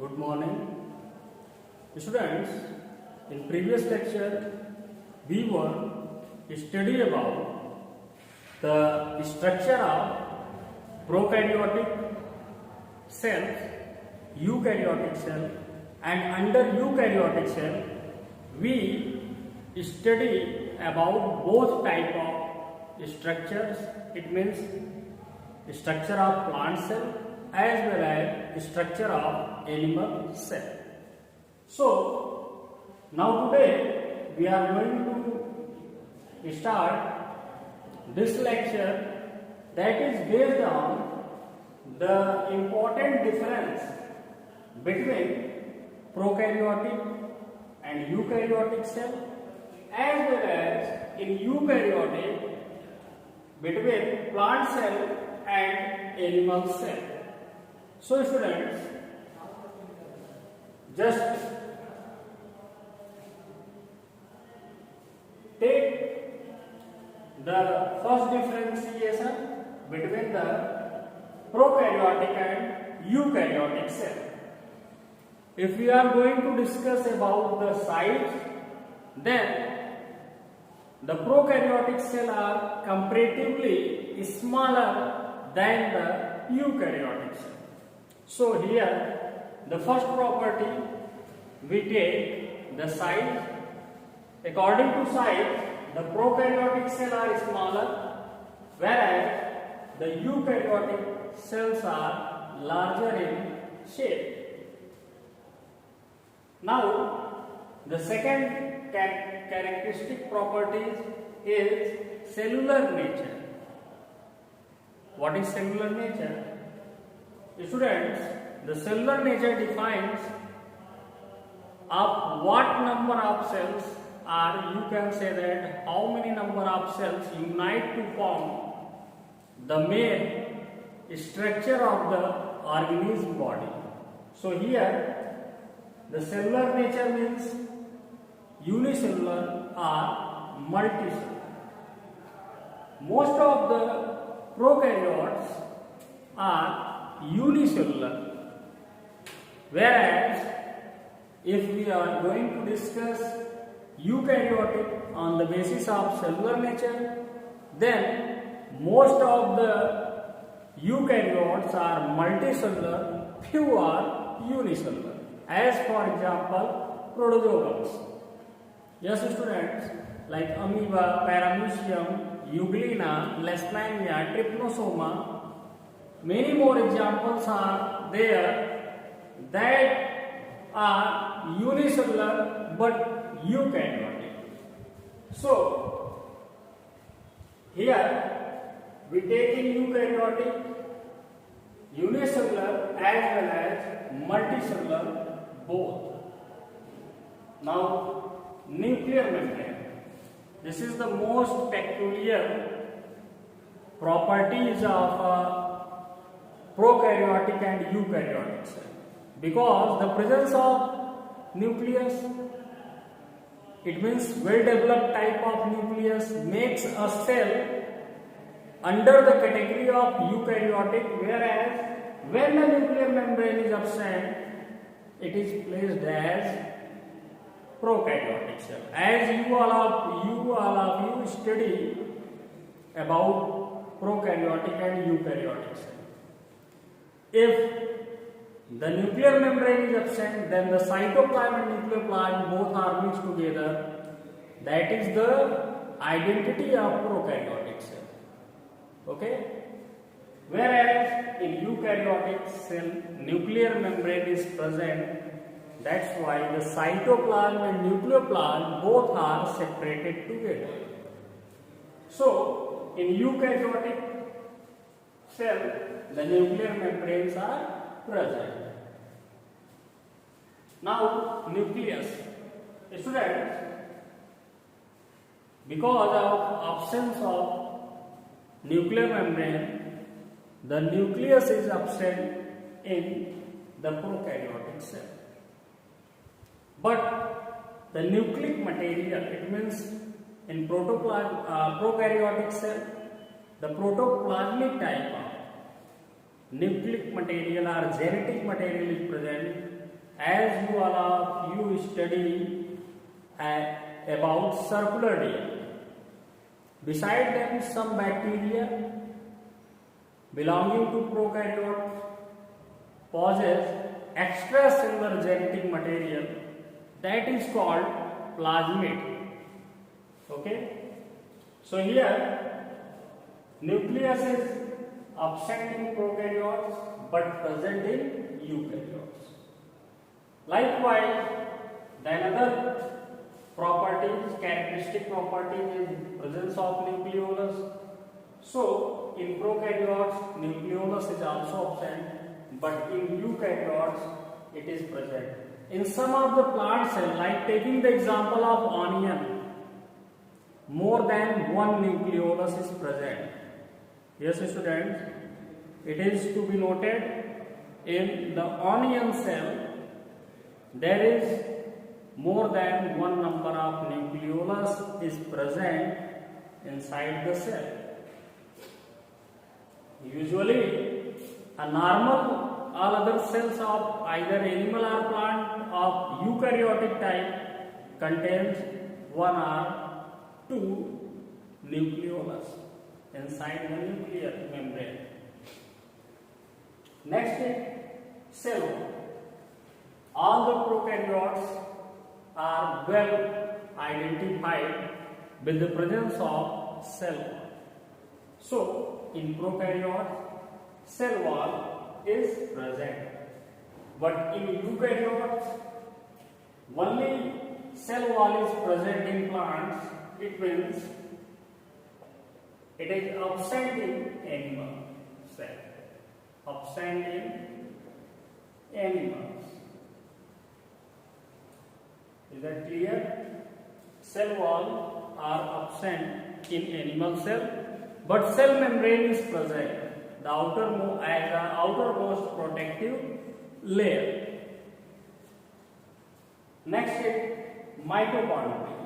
Good morning. Students, in previous lecture, we were studying about the structure of prokaryotic cells, eukaryotic cell, and under eukaryotic cell, we study about both type of structures. It means structure of plant cell as well as structure of animal cell. So now today we are going to start this lecture that is based on the important difference between prokaryotic and eukaryotic cell as well as in eukaryotic between plant cell and animal cell. So students, just take the first differentiation between the prokaryotic and eukaryotic cell. If we are going to discuss about the size, then the prokaryotic cell are comparatively smaller than the eukaryotic cell. So here the first property we take the size. According to size, the prokaryotic cell are smaller, whereas the eukaryotic cells are larger in shape. Now, the second characteristic properties is cellular nature. What is cellular nature? Students, the cellular nature defines of what number of cells are, you can say that how many number of cells unite to form the main structure of the organism body. So here the cellular nature means unicellular or multicellular. Most of the prokaryotes are unicellular, whereas if we are going to discuss eukaryotic on the basis of cellular nature, then most of the eukaryotes are multicellular, few are unicellular, as for example protozoans. Yes students, like amoeba, paramecium, euglena, leishmania, trypanosoma, many more examples are there that are unicellular but eukaryotic. So here we take in eukaryotic unicellular as well as multicellular both. Now nuclear membrane. This is the most peculiar properties of prokaryotic and eukaryotic cell, because the presence of nucleus, it means well developed type of nucleus, makes a cell under the category of eukaryotic, whereas when the nuclear membrane is absent, it is placed as prokaryotic cell. As you all of you study about prokaryotic and eukaryotic cell. If the nuclear membrane is absent, then the cytoplasm and nucleoplasm both are mixed together. That is the identity of prokaryotic cell. Okay? Whereas in eukaryotic cell, nuclear membrane is present. That's why the cytoplasm and nucleoplasm both are separated together. So in eukaryotic cell, the nuclear membranes are present. Now nucleus. Students, because of absence of nuclear membrane, the nucleus is absent in the prokaryotic cell. But the nucleic material, it means in prokaryotic cell, the protoplasmic type of nucleic material or genetic material is present, as you study about circular DNA. Beside them, some bacteria belonging to prokaryotes possess extracellular genetic material that is called plasmid. Okay, so here nucleus is absent in prokaryotes but present in eukaryotes. Likewise, the another characteristic property is presence of nucleolus. So in prokaryotes, nucleolus is also absent, but in eukaryotes it is present. In some of the plant cells, like taking the example of onion, more than one nucleolus is present. Yes, students, it is to be noted in the onion cell there is more than one number of nucleolus is present inside the cell. Usually, a normal all other cells of either animal or plant of eukaryotic type contains one or two nucleolus inside the nuclear membrane. Next is cell wall. All the prokaryotes are well identified with the presence of cell wall. So, in prokaryotes, cell wall is present. But in eukaryotes, only cell wall is present in plants. It means it is absent in animal cell. Absent in animals. Is that clear? Cell wall are absent in animal cell, but cell membrane is present, the outermost protective layer. Next is mitochondria.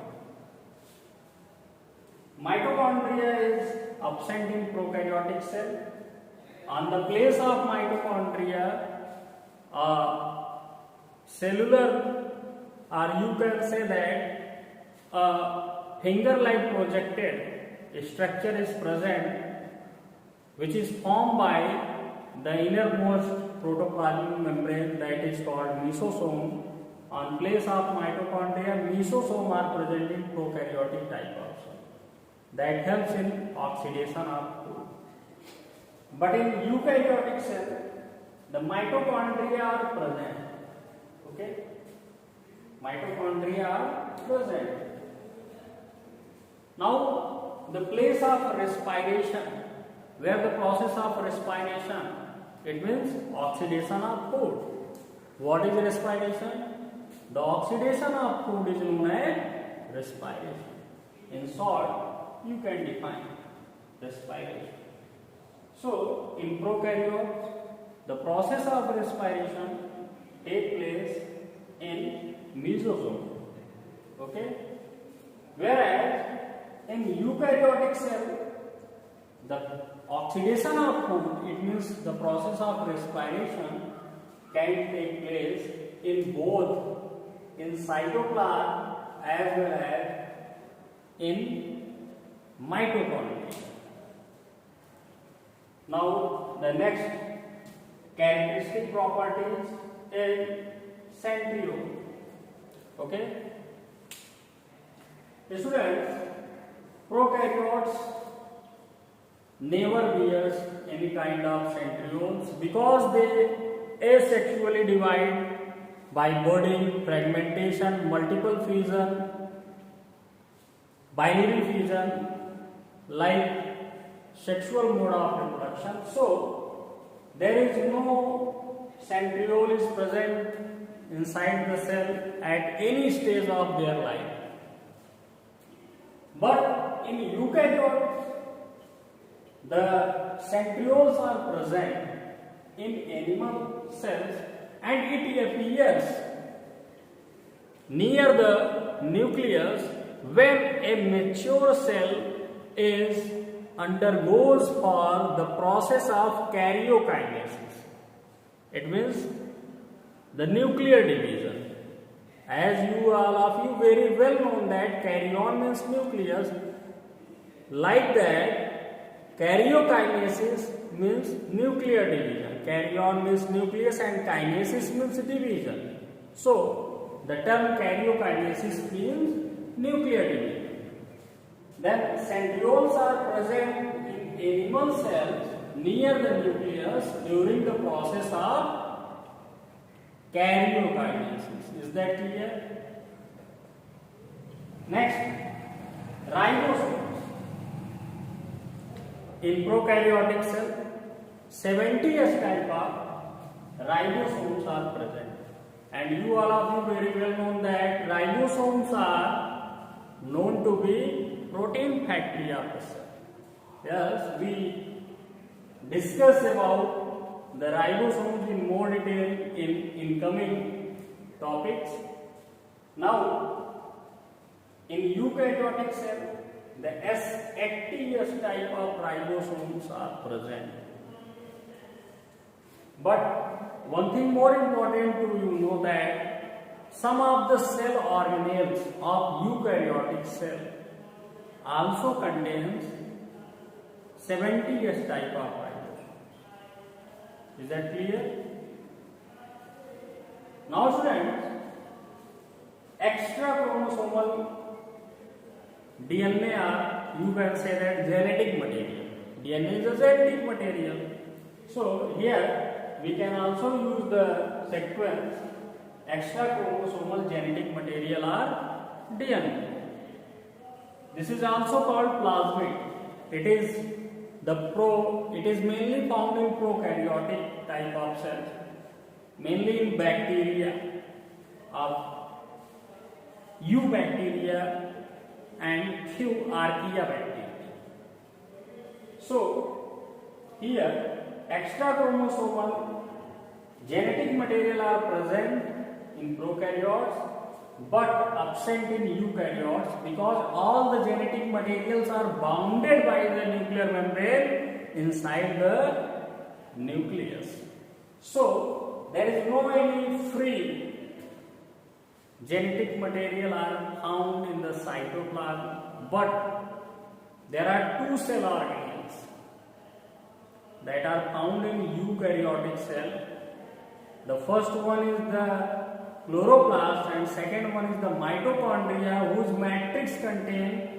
Mitochondria is absent in prokaryotic cell. On the place of mitochondria, cellular, or you can say that a finger-like projected structure is present, which is formed by the innermost protoplasmic membrane that is called mesosome. On place of mitochondria, mesosome are present in prokaryotic type also. That helps in oxidation of food. But in eukaryotic cell, the mitochondria are present. Okay? Mitochondria are present. Now, the place of respiration, where the process of respiration, it means oxidation of food. What is respiration? The oxidation of food is known as respiration. In short, you can define respiration. So, in prokaryotes, the process of respiration takes place in mesosome. Okay? Whereas in eukaryotic cell, the oxidation of food, it means the process of respiration can take place in both in cytoplasm as well as in mitochondria. Now the next characteristic properties is centriole. Okay? Students, prokaryotes never bears any kind of centrioles because they asexually divide by budding, fragmentation, multiple fission, binary fission, like sexual mode of reproduction. So there is no centriole is present inside the cell at any stage of their life. But in eukaryotes, the centrioles are present in animal cells, and it appears near the nucleus when a mature cell is undergoes for the process of karyokinesis. It means the nuclear division. As you all of you very well know that karyon means nucleus. Like that, karyokinesis means nuclear division. Karyon means nucleus and kinesis means division. So, the term karyokinesis means nuclear division. Then centrioles are present in animal cells near the nucleus during the process of karyokinesis. Is that clear? Next, ribosomes. In prokaryotic cell, 70s type of ribosomes are present. And you all of you very well know that ribosomes are known to be protein factory of the cell. Yes, we discuss about the ribosomes in more detail in coming topics. Now, in eukaryotic cell, the S80s type of ribosomes are present. But one thing more important to you know that some of the cell organelles of eukaryotic cell also contains 70s type of ribosomes. Is that clear? Now students, extra chromosomal DNA are, you can say that, genetic material. DNA is a genetic material. So here we can also use the sequence extra chromosomal genetic material or DNA. This is also called plasmid. It is mainly found in prokaryotic type of cells, mainly in bacteria of eubacteria and few archaea bacteria. So here extra chromosomal genetic material are present in prokaryotes but absent in eukaryotes because all the genetic materials are bounded by the nuclear membrane inside the nucleus. So there is no any free genetic material are found in the cytoplasm, but there are two cell organelles that are found in eukaryotic cell. The first one is the chloroplast and second one is the mitochondria, whose matrix contain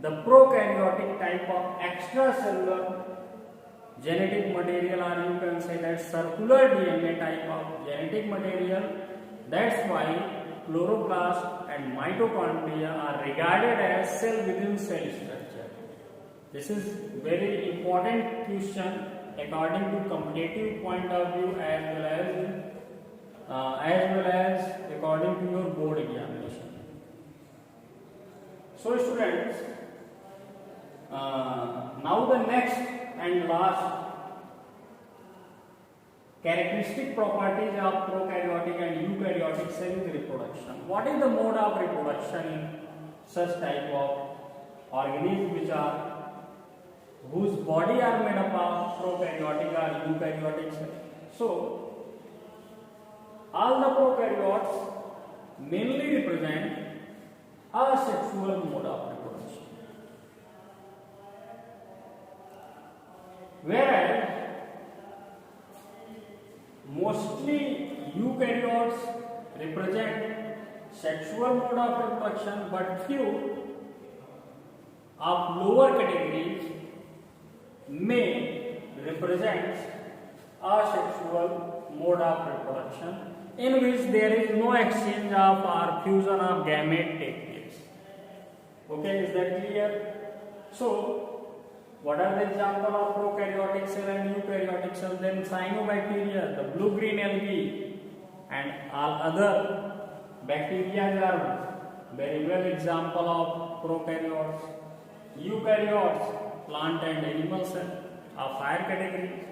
the prokaryotic type of extracellular genetic material, or you can say that circular DNA type of genetic material. That's why chloroplast and mitochondria are regarded as cell within cell structure. This is very important question according to competitive point of view as well as according to your board examination. So students, now the next and last characteristic properties of prokaryotic and eukaryotic cell is reproduction. What is the mode of reproduction in such type of organisms whose body are made up of prokaryotic or eukaryotic cells? So all the prokaryotes mainly represent asexual mode of reproduction, whereas mostly eukaryotes represent sexual mode of reproduction, but few of lower categories may represent asexual mode of reproduction, in which there is no exchange of or fusion of gamete take place. Okay, is that clear? So what are the example of prokaryotic cell and eukaryotic cell? Then cyanobacteria, the blue-green algae, and all other bacteria are very well example of prokaryotes. Eukaryotes, plant and animal cell, are higher category.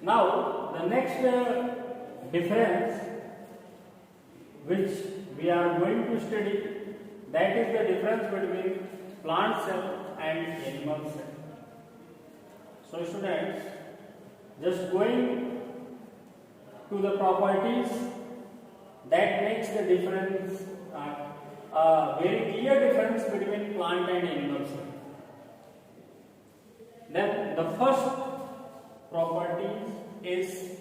Now the next difference which we are going to study, that is the difference between plant cell and animal cell. So students, just going to the properties that makes the difference, a very clear difference between plant and animal cell. Then the first property is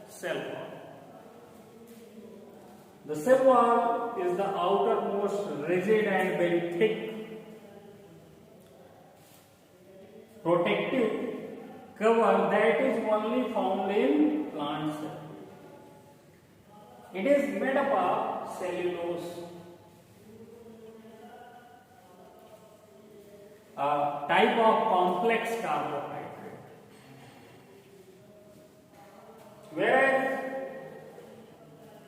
cell wall. The cell wall is the outermost rigid and very thick protective cover that is only found in plant cell. It is made up of cellulose, a type of complex carbohydrate. Whereas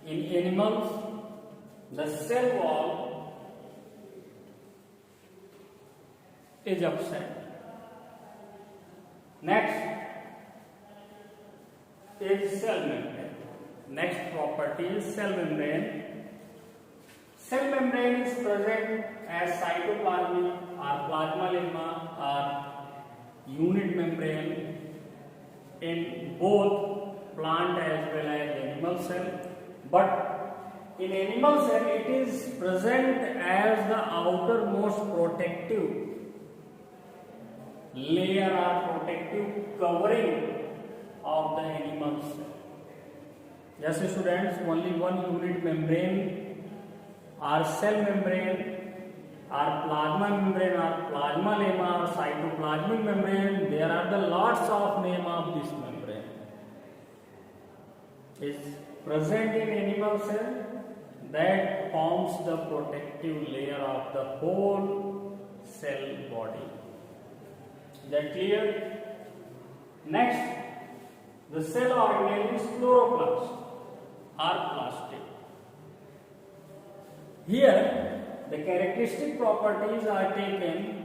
in animals, the cell wall is absent. Next is cell membrane. Next property is cell membrane. Cell membrane is present as cytoplasmic or plasma lemma or unit membrane in both plant as well as animal cell. But in animal cell it is present as the outermost protective layer or protective covering of the animal cell. Yes, students, only one unit membrane or cell membrane or plasma membrane or plasma lemma or cytoplasmic membrane, there are the lots of name of this membrane. Is present in animal cell that forms the protective layer of the whole cell body. Is that clear? Next, the cell organelle is chloroplast or plastic. Here, the characteristic properties are taken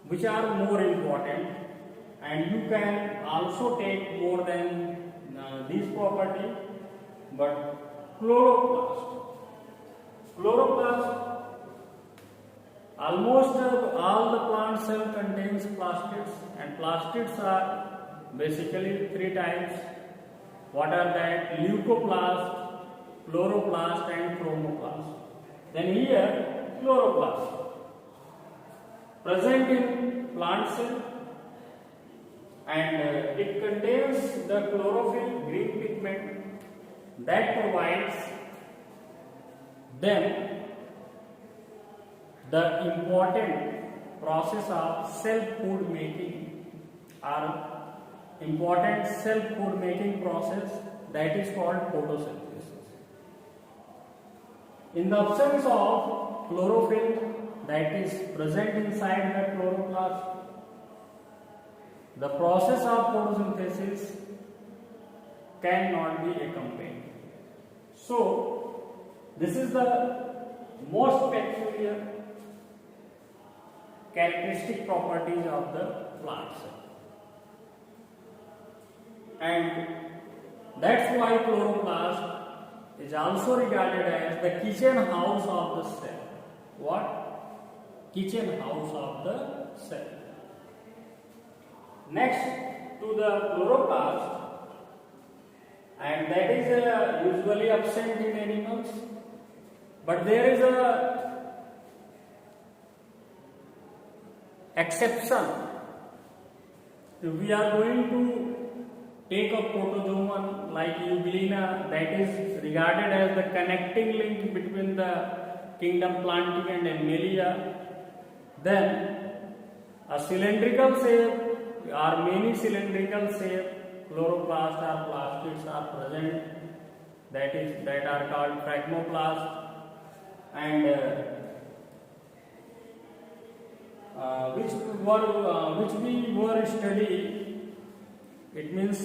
which are more important, and you can also take more than these properties, but chloroplast, almost all the plant cell contains plastids, and plastids are basically three types. What are that? Leucoplast, chloroplast and chromoplast. Then here chloroplast present in plant cell, and it contains the chlorophyll, green pigment, that provides them the important process of self-food making or important self-food making process that is called photosynthesis. In the absence of chlorophyll that is present inside the chloroplast, the process of photosynthesis cannot be accompanied. So, this is the most peculiar characteristic properties of the plant cell. And that's why chloroplast is also regarded as the kitchen house of the cell. What? Kitchen house of the cell. Next to the chloroplast, and that is usually absent in animals, but there is a exception. If we are going to take a protozoan like Euglena, that is regarded as the connecting link between the kingdom Plantae and Animalia, then a cylindrical shape or many cylindrical shape chloroplast or plastids are present, that are called phragmoplast, and which we were studying. It means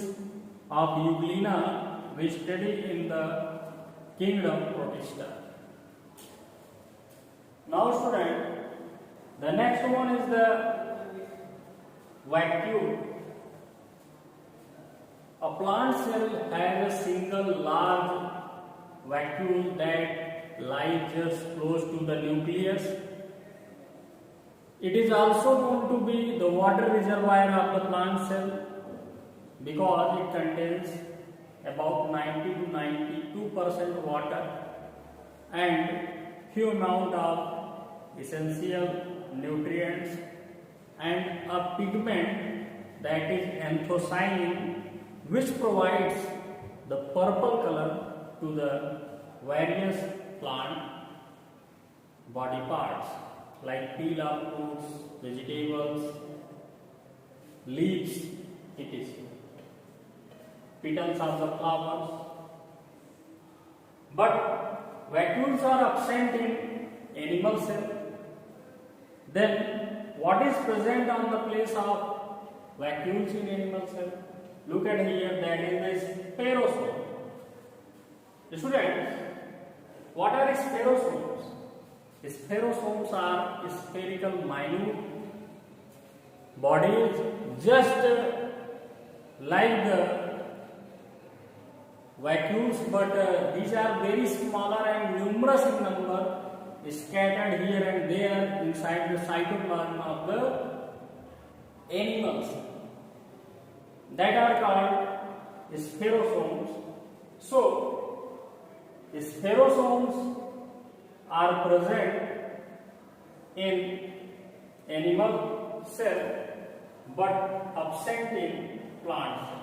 of Euglena we study in the kingdom Protista. Now student, the next one is the vacuole. A plant cell has a single large vacuole that lies just close to the nucleus. It is also known to be the water reservoir of the plant cell because it contains about 90 to 92% water and few amount of essential nutrients and a pigment that is anthocyanin, which provides the purple color to the various plant body parts like peel of fruits, vegetables, leaves, etc. Petals of the flowers. But vacuoles are absent in animal cell. Then what is present on the place of vacuoles in animal cell? Look at here, that is the spherosome. Students, what are spherosomes? Spherosomes are spherical minute bodies just like the vacuoles, but these are very smaller and numerous in number, scattered here and there inside the cytoplasm of the animals, that are called spherosomes. So, spherosomes are present in animal cell but absent in plant cell.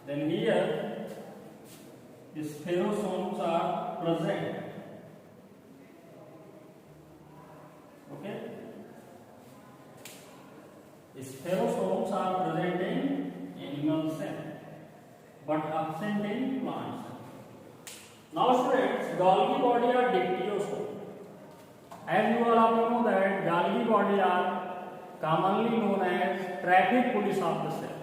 Then here the spherosomes are present. Okay? Spherosomes are present in animal cell but absent in plant cell. Now students, Golgi body are dictyosome. As you all know that Golgi body are commonly known as traffic police of the cell.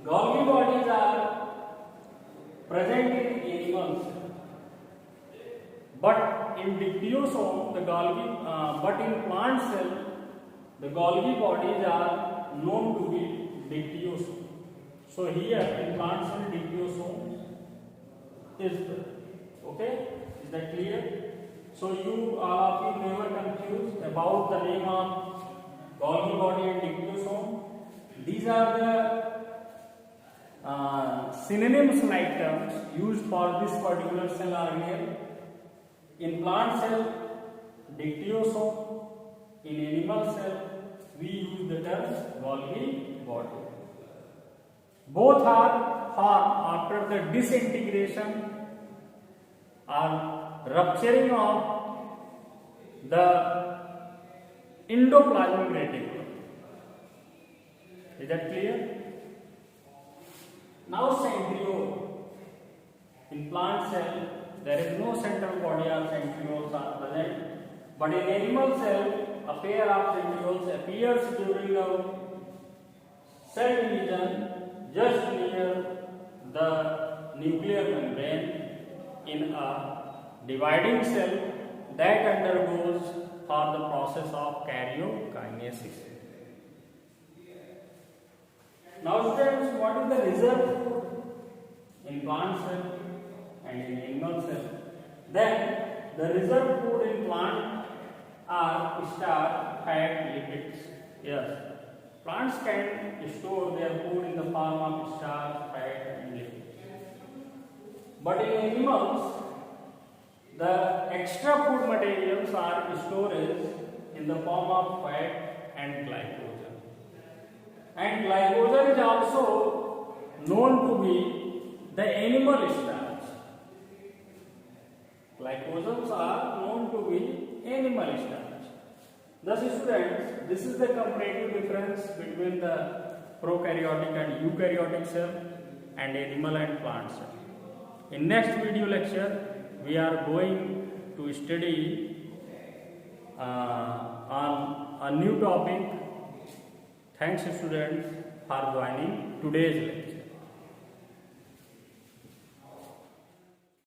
Golgi bodies are present in animals, but in dictyosome, but in plant cell, the Golgi bodies are known to be dictyosome. So here in plant cell, dictyosome is there. Okay, is that clear? So you all of you never confused about the name of Golgi body and dictyosome. These are the synonyms like terms used for this particular cell organelle. In plant cell, dictyosome. In animal cell, we use the term Golgi body. Both are formed after the disintegration or rupturing of the endoplasmic reticulum. Is that clear? Now centriole. In plant cell, there is no central body or centrioles are present, but in animal cell, a pair of centrioles appears during the cell division just near the nuclear membrane in a dividing cell that undergoes for the process of karyokinesis. Now students, what is the reserve food in plant cell and in animal cell? Then the reserve food in plant are starch, fat, lipids. Yes, plants can store their food in the form of starch, fat and lipids. But in animals, the extra food materials are stored in the form of fat and glycogen. And glycogen is also known to be the animal starch. Glycogens are known to be animal starch. Thus students, this is the comparative difference between the prokaryotic and eukaryotic cell and animal and plant cell. In next video lecture, we are going to study on a new topic. Thanks students for joining today's lecture.